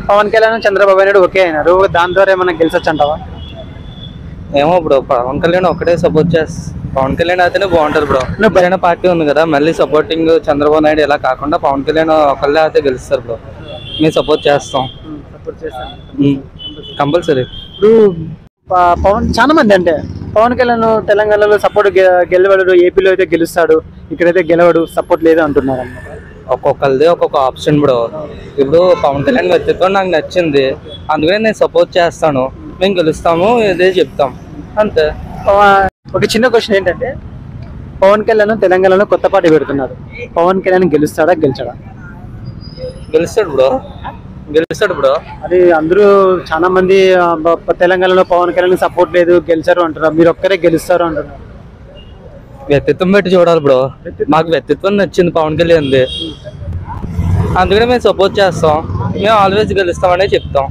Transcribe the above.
పవన్ కళ్యాణ్ చంద్రబాబు నాయుడు ఒకే అయినారు, దాని ద్వారా ఏమైనా గెలిచొచ్చు అంటావా? ఏమో బ్రో, పవన్ కళ్యాణ్ ఒకటే సపోర్ట్ పవన్ కళ్యాణ్ అయితేనే బాగుంటది బ్రో. జన పార్టీ ఉంది కదా, మళ్ళీ సపోర్టింగ్ చంద్రబాబు నాయుడు ఇలా కాకుండా పవన్ కళ్యాణ్ ఒకళ్ళే అయితే గెలుస్తారు బ్రో. మేము సపోర్ట్ చేస్తాం కంపల్సరీ. ఇప్పుడు చాలా మంది అంటే పవన్ కళ్యాణ్ తెలంగాణలో సపోర్ట్ గెలవడు, ఏపీలో అయితే గెలుస్తాడు, ఇక్కడైతే గెలవడు, సపోర్ట్ లేదు అంటున్నారు అన్నమాట. ఒక్కొక్కరిది ఒక్కొక్క ఆప్షన్ బ్రో. ఇప్పుడు పవన్ కళ్యాణ్ వ్యక్తిత్వం నాకు నచ్చింది, అందుకనే నేను సపోర్ట్ చేస్తాను. మేము గెలుస్తాము, ఇదే చెప్తాం అంతే. ఒక చిన్న క్వశ్చన్ ఏంటంటే, పవన్ కళ్యాణ్ తెలంగాణలో కొత్త పార్టీ పెడుతున్నారు, పవన్ కళ్యాణ్ గెలుస్తాడా గెలిచాడా? గెలుస్తాడు బ్రో, గెలుస్తాడు బ్రో. అది అందరూ చాలా మంది తెలంగాణలో పవన్ కళ్యాణ్ సపోర్ట్ లేదు, గెలిచారు అంటున్నారు, మీరు ఒక్కరే గెలుస్తారు అంటున్నారు. వ్యక్తిత్వం బట్టి చూడాలి బ్రో. మాకు వ్యక్తిత్వం నచ్చింది పవన్ కళ్యాణ్ది, అందుకనే మేము సపోర్ట్ చేస్తాం. మేము ఆల్వేస్ గెలుస్తామనే చెప్తాం.